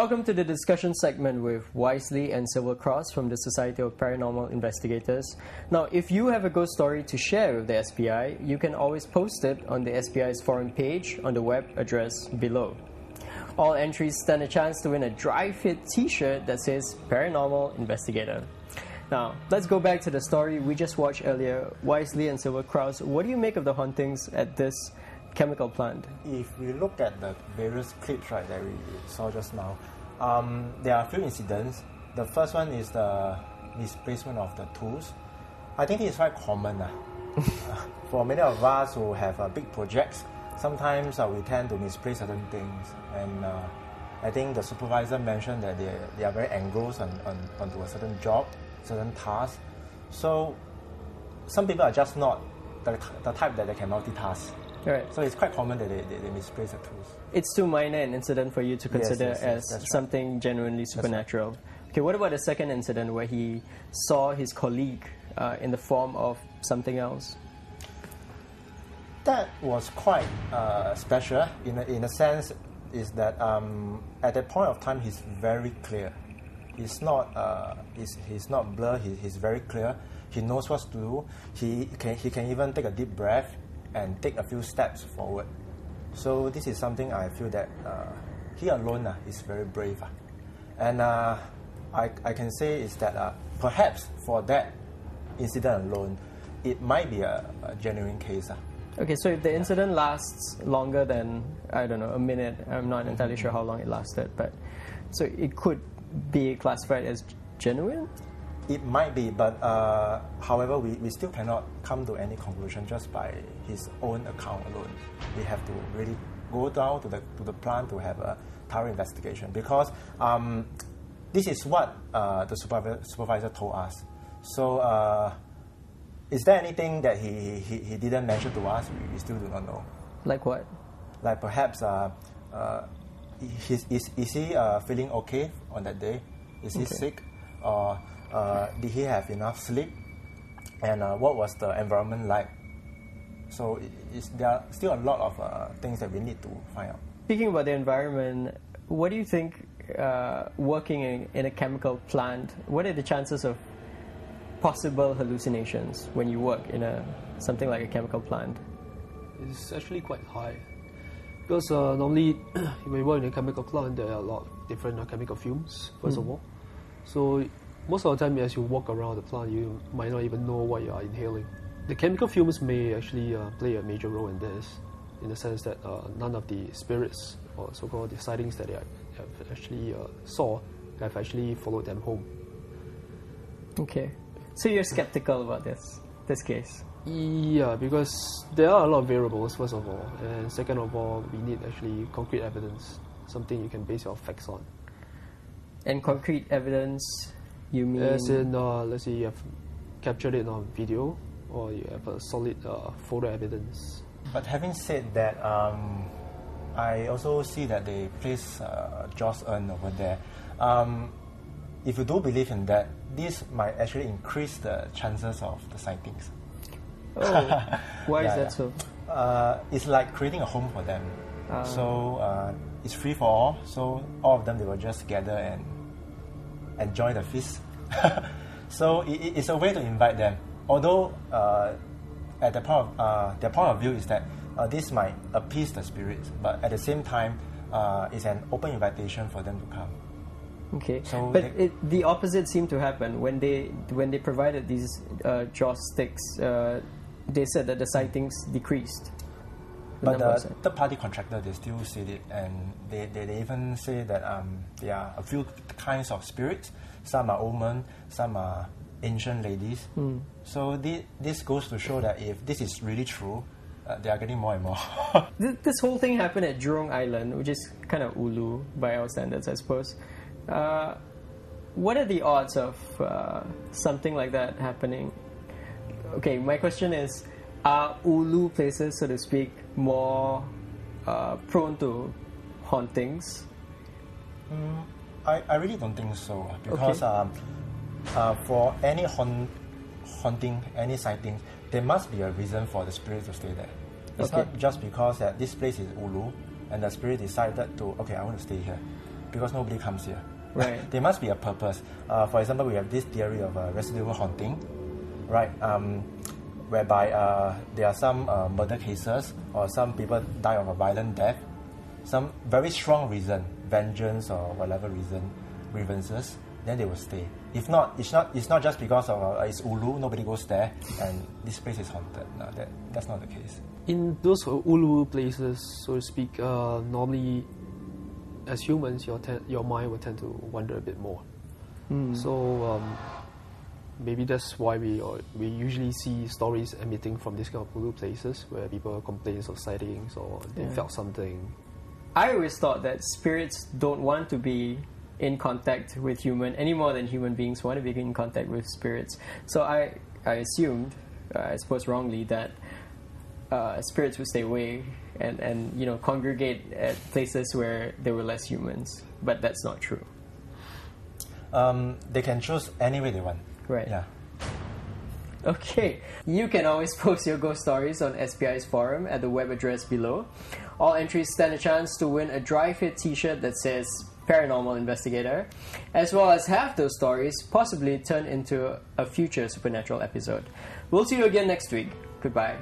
Welcome to the discussion segment with Wisely and Silver Cross from the Society of Paranormal Investigators. Now, if you have a ghost story to share with the SPI, you can always post it on the SPI's forum page on the web address below. All entries stand a chance to win a dry fit t-shirt that says Paranormal Investigator. Now, let's go back to the story we just watched earlier. Wisely and Silver Cross, what do you make of the hauntings at this chemical plant? If we look at the various clips that we saw just now, there are a few incidents. The first one is the misplacement of the tools. I think it is quite common. For many of us who have big projects, sometimes we tend to misplace certain things. And I think the supervisor mentioned that they are very engrossed onto a certain job, certain task. So some people are just not the type that they can multitask. Right. So it's quite common that they misplace the tools. It's too minor an incident for you to consider as something genuinely supernatural. Right. Okay, what about the second incident where he saw his colleague in the form of something else? That was quite special in a sense is that at that point of time he's very clear. He's not blurred, he's very clear. He knows what to do. He can even take a deep breath and take a few steps forward. So this is something I feel that he alone is very brave. And I can say is that perhaps for that incident alone, it might be a genuine case. Okay, so if the incident lasts longer than, I don't know, a minute, I'm not entirely sure how long it lasted, but so it could be classified as genuine? It might be, but however, we still cannot come to any conclusion just by his own account alone. We have to really go down to the plant to have a thorough investigation because this is what the supervisor told us. So, is there anything that he didn't mention to us? We still do not know. Like what? Like perhaps, is he feeling okay on that day? Is he sick? Or did he have enough sleep? And what was the environment like? So there are still a lot of things that we need to find out. Speaking about the environment, what do you think working in a chemical plant, what are the chances of possible hallucinations when you work in something like a chemical plant? It's actually quite high. Because normally when you work in a chemical plant, there are a lot of different chemical fumes, first of all. So most of the time as you walk around the plant, you might not even know what you are inhaling. The chemical fumes may actually play a major role in this, in the sense that none of the spirits, or so-called the sightings that they have actually saw, have actually followed them home. Okay. So you're skeptical about this case? Yeah, because there are a lot of variables, first of all. And second of all, we need actually concrete evidence, something you can base your facts on. And concrete evidence, you mean? As in, let's say you have captured it on video, or you have a solid photo evidence. But having said that, I also see that they place Joss urn over there. If you do believe in that, this might actually increase the chances of the sightings. Oh, why is that so? It's like creating a home for them. So it's free for all. So all of them, they will just gather and enjoy the feast. So it's a way to invite them. Although at their point of view is that this might appease the spirits, but at the same time, it's an open invitation for them to come. Okay, so but the opposite seemed to happen when they provided these Joss sticks. They said that the sightings decreased. But the third-party contractor, they still said it, and they even say that there are a few kinds of spirits. Some are omen, some are ancient ladies. So this goes to show that if this is really true, they are getting more and more. This whole thing happened at Jurong Island, which is kind of ulu by our standards, I suppose. What are the odds of something like that happening? Okay, my question is, are ulu places, so to speak, more prone to hauntings? I really don't think so, because for any haunting, any sighting, there must be a reason for the spirit to stay there. It's not just because that this place is ulu and the spirit decided to, okay, I want to stay here. because nobody comes here. Right. There must be a purpose. For example, we have this theory of residual haunting, right? Whereby there are some murder cases or some people die of a violent death, some very strong reason, vengeance or whatever reason, grievances, then they will stay. If not, it's not just because of it's Ulu, nobody goes there, and this place is haunted. No, that's not the case. In those Ulu places, so to speak, normally, as humans, your mind will tend to wander a bit more. So maybe that's why we usually see stories emitting from these kind of Ulu places where people complain of sightings or they felt something. I always thought that spirits don't want to be in contact with human any more than human beings want to be in contact with spirits. So I assumed, I suppose wrongly, that spirits would stay away and congregate at places where there were less humans. But that's not true. They can choose any way they want. Right. Yeah. Okay. You can always post your ghost stories on SPI's forum at the web address below. All entries stand a chance to win a dry fit t-shirt that says Paranormal Investigator, as well as have those stories possibly turn into a future Supernatural episode. We'll see you again next week. Goodbye.